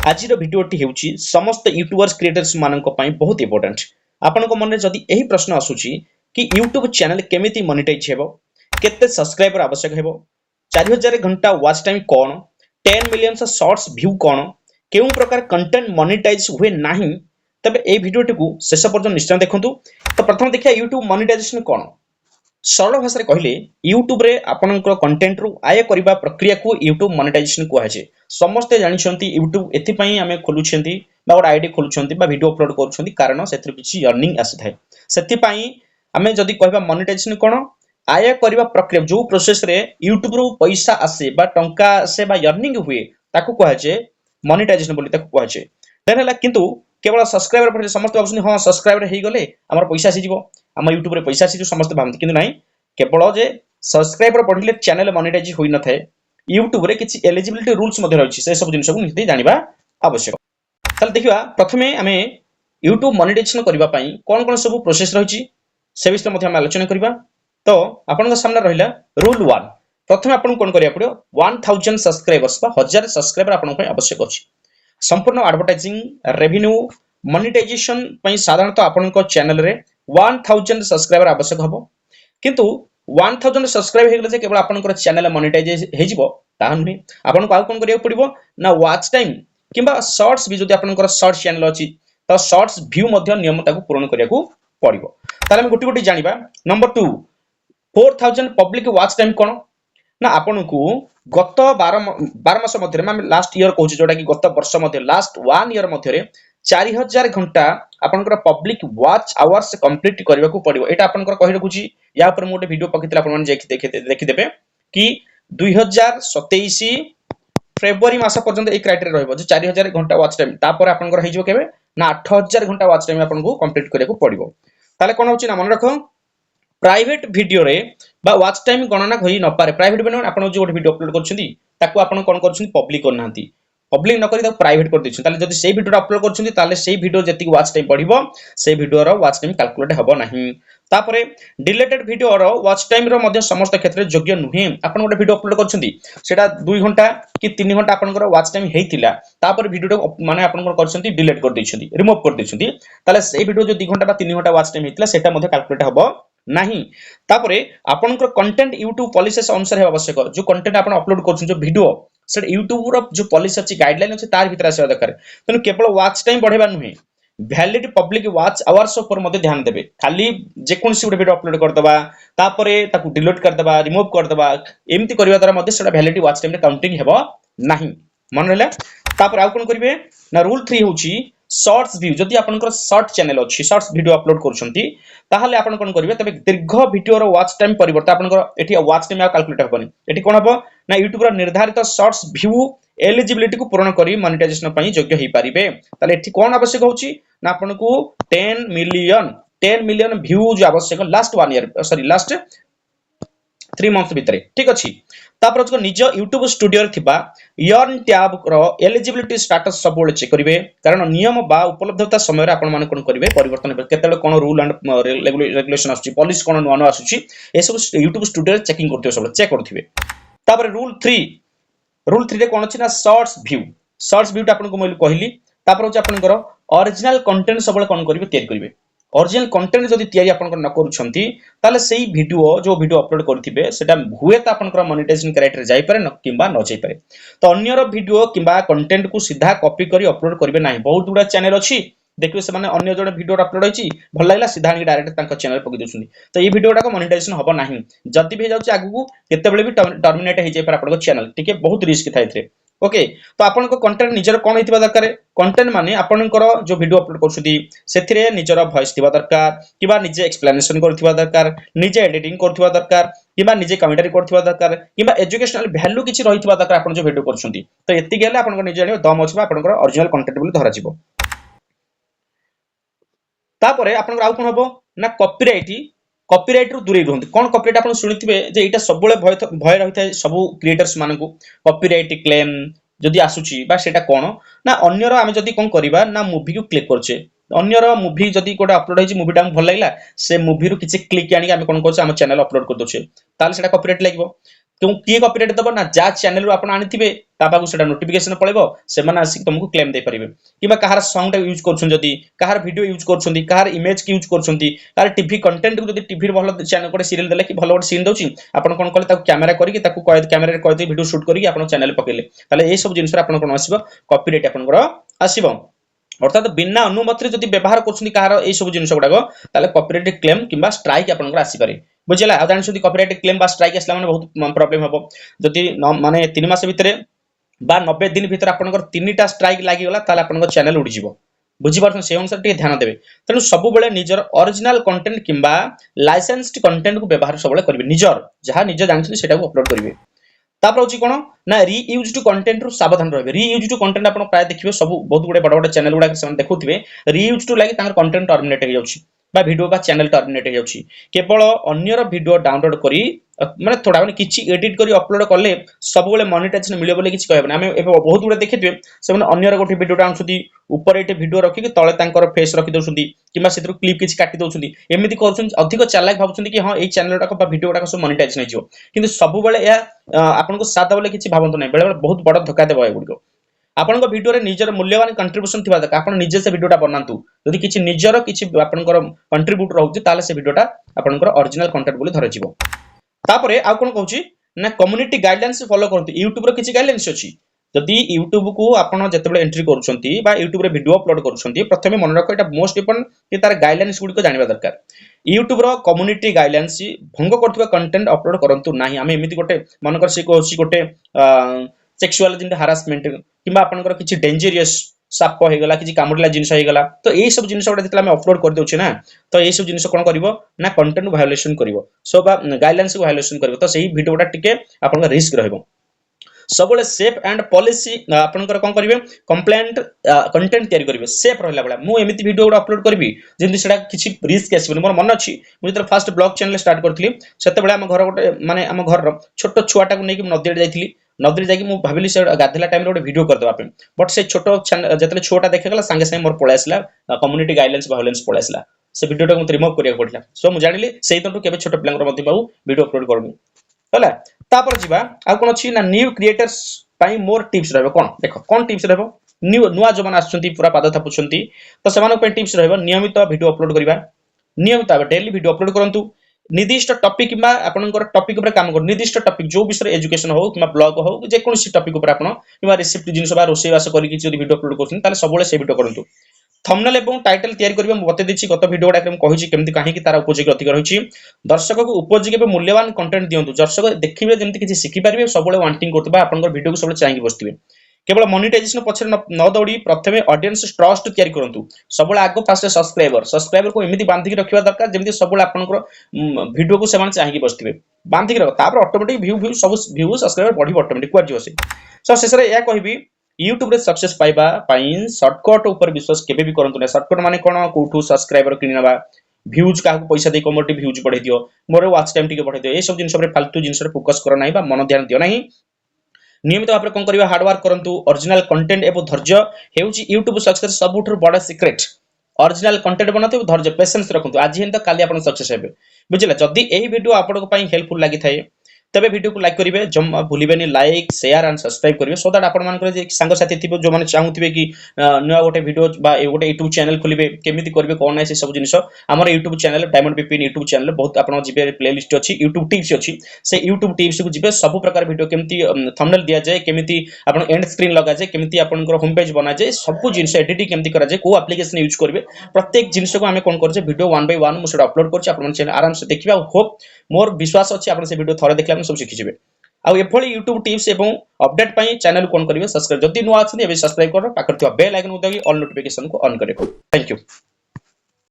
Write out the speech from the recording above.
आज भिडियोटी हेउची समस्त YouTubers creators मानक पई बहुत इंपोर्टेंट। आपनक मन रे जदी एही प्रश्न आसुची कि यूट्यूब चैनल केमिति मोनेटाइज हेबो, केते सब्सक्राइबर आवश्यक हेबो, 4000 घंटा वॉच टाइम कोन, 10 मिलियन से शॉर्ट्स व्यू कोन, केउ प्रकार कंटेंट मोनेटाइज हुए नाही, तबे ए भिडियोटी को शेष पर्यंत निश्चय देखंतु। तो प्रथम देखिया यूट्यूब मोनेटाइजेशन कोन। सरल भाषा रे कहले यूट्यूब रे आपनकर कंटेंट रु आय करिबा प्रक्रिया को यूट्यूब मोनेटाइजेशन कुहा छै। समस्ते जानि छंती यूट्यूब एथि पई हमें खोलुछंती बा गोटे आईडी खोलुछंती बा वीडियो अपलोड करूछंती कारण सेथि किछि अर्निंग आसी थाए। सेथि पई हमें जदी कहबा मोनेटाइजेशन कोन आय करिबा प्रक्रिया जो प्रोसेस रे यूट्यूब रु पैसा आसे बा टंका आसे बा अर्निंग हुए ताकू कुहा छै मोनेटाइजेशन बोली ताकू कुहा छै। देन हला किंतु केवल सब्सक्राइबर पर समस्त भाबुछंती हां सब्सक्राइबर हेइ गले हमर पैसा आसी जिवो, हम यूट्यूब रे पैसा आसी जो समस्त भाबंती किंतु नाही केवल जे सब्सक्राइबर बढ़िले चैनल मोनेटाइज होई न थाए। यूट्यूब रे किछि एलिजिबिलिटी रूल्स मध्ये रहछि से सब जिनिस को निश्चित जानिबा आवश्यक। चल देखिबा प्रथमे हमें यूट्यूब मोनेटाइजेशन करिबा पई कोन कोन सब प्रोसेस रहछि से विषय मध्ये हम आलोचना करिबा। तो आपन सामने रहिला रूल 1। प्रथमे आपन कोन करिया पड़ियो 1000 सब्सक्राइबर्स बा 1000 सब्सक्राइबर आपन पई आवश्यक अछि। संपूर्ण एडवर्टाइजिंग रेवेन्यू मोनेटाइजेशन पई साधारणतः आपन को चैनल रे 1000 सब्सक्राइबर आवश्यक हबो। किंतु 1000 सब्सक्राइब हे गले जे केवल आपन चैनल मोनेटाइज हे जिवो ता नहि आपन को आ कोन करिया पड़िबो ना वॉच टाइम किबा शॉर्ट्स भी जदी आपन शॉर्ट्स चैनल अछि त शॉर्ट्स व्यू मध्ये नियम ताको पूर्ण करिया को पड़िबो। ताले हम गोटी गोटी जानिबा। नंबर 2 4000 पब्लिक वॉच टाइम कोन ना आपन को गत 12 मास मध्ये हम लास्ट ईयर कहू जोटा कि गत वर्ष मध्ये लास्ट 1 ईयर मध्ये रे 4000 घंटा आपनकर पब्लिक वॉच आवर्स कंप्लीट करबा को पड़िबो। एटा आपनकर कहि रखुची या पर मोटे वीडियो पकितला आपन जे देखि देबे कि 2027 फेब्रुआरी मास पर्यंत ए क्राइटेरिया रहबो जे 4000 घंटा वॉच टाइम तापर आपनकर हेजो केबे ना 8000 घंटा वॉच टाइम आपन को कंप्लीट करबा को पड़िबो। ताले कोन होची ना मन रखो प्राइवेट वीडियो रे बा वॉच टाइम गणना होई न पारे। प्राइवेट वीडियो आपन जो वीडियो अपलोड करछंती ताको आपन कोन करछंती पब्लिक करनांती, पब्लिक न करी ताको प्राइवेट कर दिछन ताले जदी सेही वीडियो अपलोड करछंती ताले सेही वीडियो जति वॉच टाइम बढ़िबो सेही वीडियो रो वॉच टाइम कैलकुलेट हबो नाही। तापरे डिलीटेड वीडियो रो वॉच टाइम रो मध्ये समस्त क्षेत्र में योग्य नुहे। आपन गोटे वीडियो अपलोड करछंती सेटा 2 घंटा कि 3 घंटा आपन वॉच टाइम हेतिला तापर वीडियो माने आपन कोन करछंती डिलीट कर दिछंती रिमूव कर दिछंती ताले सेही वीडियो जो 2 घंटा बा 3 घंटा वॉच टाइम हेतिला सेटा मध्ये कैलकुलेट हबो नाही। तापरे आपन कंटेंट यूट्यूब पॉलिसीज अनुसार है आवश्यक जो कंटेंट आपन अपलोड करछन जो वीडियो से यूट्यूब रो जो पॉलिसी अछि गाइडलाइन अछि तार भीतर आसे दरकार। तने केवल वॉच टाइम बढ़ेबा नुहे वैलिड पब्लिक वॉच आवर्स ऊपर मध्ये ध्यान देबे। खाली जे कोनसी वीडियो अपलोड कर दबा तापरे ताकू डिलीट कर दबा रिमूव कर दबा एम्ति करिवा द्वारा मध्ये सेटा वैलिड वॉच टाइम रे काउंटिंग हेबो नाही मन रहला। तापर आ कोन करिवे ना रूल 3 होची शॉर्ट्स व्यू जदी आपनकर शॉर्ट चैनल अछि शॉर्ट्स वीडियो अपलोड करछंती ताहाले आपन कोन करिवे तबे दीर्घ वीडियो रो वॉच टाइम परिवर्तन आपनकर एठी वॉच टाइम आ कैलकुलेट हबनी। एठी कोन हबो ना यूट्यूब रो निर्धारित शॉर्ट्स व्यू एलिजिबिलिटी को पूर्ण करी मोनेटाइजेशन पई योग्य हेइ पारिबे। ताले एठी कोन आवश्यक होची ना आपन को 10 मिलियन व्यूज आवश्यक last 1 year sorry last 3 month भितरे ठीक अछि। तापर जो निज यूट्यूब स्टूडियो रे थिबा अर्न टैब रो एलिजिबिलिटी स्टेटस सब बेले चेक करिवे कारण नियम बा उपलब्धता समय रे आपन माने कोन करिवे परिवर्तन केतेले कोन रूल एंड रेगुलेशन आछी पॉलिसी कोन नो नो आछी ए सब यूट्यूब स्टूडियो रे चेकिंग करथियो सब चेक करथिबे। तापर रूल 3 रे कोन अछि ना शॉर्ट्स व्यू आपन को मैं कहली। तापर जे आपन ओरिजिनल कंटेंट सब बेले कोन करिवे तयार करिवे। ओरिजिनल कंटेंट जदी तयारी आपन न करूछंती ताले सेही वीडियो जो वीडियो अपलोड करथिबे सेटा हुए त आपन मोनेटाइजेशन क्राइटेरिया जाई पारे न किबा न जाई पारे। तो अन्यर वीडियो किबा कंटेंट को सीधा कॉपी करी अपलोड करिवे नाही। बहुत गुडा चैनल अछि देखिबे से माने अन्य जने वीडियो अपलोड होईची भल लागला सीधा आनी डायरेक्ट तांको चैनल पकि देछुनी तो ई वीडियोटा को मोनेटाइजेशन हबो नाही। जदी भी जाउची आगु को केतेबेले भी टर्मिनेट हे जाई पारे आपन चैनल टिके बहुत रिस्क थाइ थे। ओके तो आपन को कंटेंट निजर कोन हेतिबा दरकार कंटेंट माने आपन जो वीडियो अपलोड करछुदी सेथिरे निजर वॉइस थिबा दरकार किबा निजे एक्सप्लेनेशन करथिबा दरकार निजे एडिटिंग करथिबा दरकार किबा निजे कमेंटरी करथिबा दरकार किबा एजुकेशनल वैल्यू किछि रहिथिबा दरकार आपन जो वीडियो करछुदी। तो एति गेले आपन को निजे जानिबो दम अछि आपन ओरिजिनल कंटेंट बोली धरा जिवो। तापरे आपन आउ कोन हबो ना कॉपीराइट रु दूरे रहंती। कोन कॉपीराइट आपन सुनिथिबे जे एटा सब बेले भय रहिथाय सब क्रिएटर्स मानकु कॉपीराइट क्लेम जदी आसुची बा सेटा कोन ना अन्यर आमे जदी कोन करिबा ना मूवी को क्लिक करछे अन्यर मूवी जदी कोटा अपलोड होईची मूवीटा भल लागला से मूवी रु किछि क्लिक आनी आमे कोन करछे हम चैनल अपलोड कर दोछे ताले सेटा कॉपीराइट लागबो। किए कॉपीराइट दबो ना जा चैनल रो आपण आनिथिबे ता पाखु सेटा नोटिफिकेशन पळेबो सेमाने आसी तुमको क्लेम दे परिबे किबा कहार सॉन्ग टा यूज करछन जदी कहार वीडियो यूज करछन्ती कहार इमेज की यूज करछन्ती कहार टीवी कंटेंट को जदी टीवी रो भलो चैनल कोटे सीरियल देले कि भलो कोटे सीन दउची आपण कोन कले ताको कैमरा करी ताको कैमरा रे कहि वीडियो शूट करी आपण चैनल पकेले ताले ए सब जिंस रे आपण कोन आसीबो कॉपीराइट आपण को आसीबो अर्थात बिना अनुमति जदि व्यवहार कर कहार ये सब जिन गुड़ाक ताले कॉपीराइट क्लेम किंबा स्ट्राइक आपन आसी पारे बुझिला आ जानि कॉपीराइट क्लेम बा स्ट्राइक आसला माने बहुत प्रॉब्लम हबो जदि माने 3 मास भितरे बा 90 दिन भितर आपनकर 3टा स्ट्राइक लागि गला ताले आपनकर चैनल उडी जिवो बुझि पारछन से अनुसार टिके ध्यान देबे तनु सब बेले निजर ओरिजिनल कंटेंट किंबा लाइसेंस्ड कंटेंट को व्यवहार सब बेले करबे निजर जहा निज जानछन सेटा को अपलोड करबे तापर होची कोन ना रीयूज्ड कंटेंट रु सावधान रहबे रीयूज्ड कंटेंट आपण प्राय देखिबे सब बहुत गुडे बड़ बड़ चैनल गुडा से देखुथिबे रीयूज्ड लागि तांकर कंटेंट टर्मिनेट हो जाउची बा वीडियो बा चैनल टर्मिनेट हो जाउची केवल अन्यर वीडियो डाउनलोड करी माने थोड़ा माने किछि एडिट करी अपलोड करले सब बेले मोनेटाइजेशन मिलियो बोले किछि कहबे आमे बहुत गुडे देखिथिबे से माने अन्यर गोटे वीडियो डाउनछुदी ऊपर एटे वीडियो रखि कि तळे तांकर फेस रखि दउछुदी किबा सेतरु क्लिप किछि काटि दउछुदी एमिति करछुन अधिक चालाक भाबुछुंदी कि हां एई चैनल टाको बा वीडियो टाको सब मोनेटाइजेशन हिजो किंतु सब बेले या आपन को सादा बोले किछि भाबंतु नै बेले बहुत बड़ धक्का देबो ए गुडको आपन को वीडियो रे निजर मूल्यवान कंट्रीब्यूशन थिबा दरकार आपन निजे से वीडियोटा बनांतु यदि किछि निजर किछि आपन को कंट्रीब्यूट रहउछि ताले से वीडियोटा आपन को ओरिजिनल कंटेंट बोली धरजिवो तापरे आ कोन कहउछि ना कम्युनिटी गाइडलाइंस फॉलो करंतु YouTube रो किछि गाइडलाइंस अछि जदि YouTube को आपन जतेबेले एंट्री करूछंती बा YouTube रे वीडियो अपलोड करूछंती प्रथमे मन रखो एटा मोस्ट इंपोर्टेंट कि तार गाइडलाइंस गुडी को जानिबा दरकार YouTube रो कम्युनिटी गाइडलाइंस भंग करथुवा कंटेंट अपलोड करंतु नाही आमे एमिति गोटे मन कर से कहउछि गोटे सेक्सुअल जिन हारासमेंट किबा आपनकर किछि डेंजरियस साप हो गला किछि कामुडला जिंस हो गला तो एई सब जिंस गुडा जतला हम अपलोड कर देउछि ना तो एई सब जिंस कोन करिवो ना कंटेंट वायोलेशन करिवो सो बा गाइडलाइंस को वायोलेशन करिवो तो सेही वीडियोटा टिके आपनकर रिस्क रहइबो सबले सेफ एंड पॉलिसी आपनकर कोन करिवे कंप्लेंट कंटेंट तयारी करिवे सेफ रहला बला मु एमिति वीडियो गुडा अपलोड करबी जेंति सेडा किछि रिस्क आसीबो मोर मन अछि मु जतर फर्स्ट ब्लॉग चैनल स्टार्ट करथली सेते बेला हम घर गोटे माने हम घर छोटो छुआटा को नेकी नदी जाइथली नदी जाकी मु भाबिली से गाधेला टाइम रे गोटे वीडियो कर देबा पे बट से छोटो जतले छोटा देखे गला संगे संगे मोर पळे आसला कम्युनिटी गाइडलाइंस वायोलेंस पळे आसला से वीडियो टा मु रिमूव करिया पड़ला सो मु जानिली सेही तंटू केबे छोटो प्लान रो मति बाबू वीडियो अपलोड करबी हला तापर जिबा आ कोन अछि ना न्यू क्रिएटर्स पाई मोर टिप्स रहबो कोन देखो कोन टिप्स रहबो न्यू नुवा जमान आछंती पूरा पाद थापुछंती तो समान पे टिप्स रहबो नियमित वीडियो अपलोड करिबा नियमित डेली वीडियो अपलोड करंतु निर्दिष्ट टॉपिक किबा आपनकर टॉपिक ऊपर काम कर निर्दिष्ट टॉपिक जो विषय एजुकेशन हो किबा ब्लॉग हो जे कोनसी टॉपिक ऊपर आपन किबा रेसिपी जिंस बा रोसई वास करी कि जदी वीडियो अपलोड करछन ताले सबले से वीडियो करंतु थंबनेल एवं टाइटल तयार करिबा म बते दिछि गत वीडियो डाक हम कहिछि केमति काहे कि तारा उपयोगी अधिक रहिछि दर्शक को उपयोगी एवं मूल्यवान कंटेंट दियंतु दर्शक देखिबे जेमति किछि सिखि पारिबे सबले वांटिंग करतबा आपनकर वीडियो को सबले चाहिए बसतिबे केवल मोनेटाइजेशन पछरे न दौड़ी प्रथमे ऑडियंस ट्रस्ट तयारी करंतु सबले आगो फास्ट सब्सक्राइबर को एमिति बांधी के रखिबा दरकार जेमति सबले आपनकर वीडियो को सेमान चाहिए बसतिबे बांधी के रख तापर ऑटोमेटिक व्यू सब व्यू सब्सक्राइबर बढ़ी ऑटोमेटिक क्वार जिवसे सो शेषरे या कहिबी YouTube रे सक्सेस पाइबा पाई शॉर्टकट ऊपर विश्वास केबे भी करंतु ना शॉर्टकट माने कोन कोठू सब्सक्राइबर किनिनबा व्यूज का पैसा दे कमोटी व्यूज बढ़ाई दियो मोर वॉच टाइम टिके बढ़ाई दियो ए सब जिंस रे फालतू जिंस रे फोकस करो नाही बा मन ध्यान दियो नाही नियमित भाव कोन करबा हार्ड वर्क करंतु ओरिजिनल कंटेंट एवं धैर्य हेउची YouTube सक्सेस सबुठर बड़ा सीक्रेट ओरिजिनल कंटेंट बनाते धैर्य पेशेंस रखंतु आज हिन तो काली आपण सक्सेस हेबे बुझिला जदी एही वीडियो आपण को पई हेल्पफुल लागि थाए तबे वीडियो को लाइक करिवे जम्मा भूलिबेनी लाइक शेयर एंड सब्सक्राइब करिवे सो दैट आपण मानकर जे संग साथी थिबो जो माने चाहुथिबे कि नया गोटे वीडियो बा गोटे YouTube चैनल खोलिबे केमिति करबे कोन नै से सब जिनिस हमर YouTube channel diamond Bipin YouTube channel बहुत आपण जिबे प्लेलिस्ट अछि YouTube टिप्स अछि से YouTube टिप्स को जिबे सब प्रकार वीडियो केमिति थंबनेल दिया जाय केमिति आपण एंड स्क्रीन लगा जाय केमिति आपनकर होम पेज बना जाय सब जिनिस एडिटिंग केमिति करा जाय को एप्लीकेशन यूज करबे प्रत्येक जिनिस को हमें कोन करजे वीडियो 1 बाय 1 मुसे अपलोड करछि आपण चैनल आराम से देखिबा होप मोर विश्वास अछि आपण से वीडियो थरे देखला सब शिखि जिबे आ एभली YouTube टिप्स एवं अपडेट पई चैनल कोन करिवे सब्सक्राइब जदी नुवा अछि एबे सब्सक्राइब करो पाकर बेल आइकन उदगी ऑल नोटिफिकेशन को ऑन करिवे थैंक यू।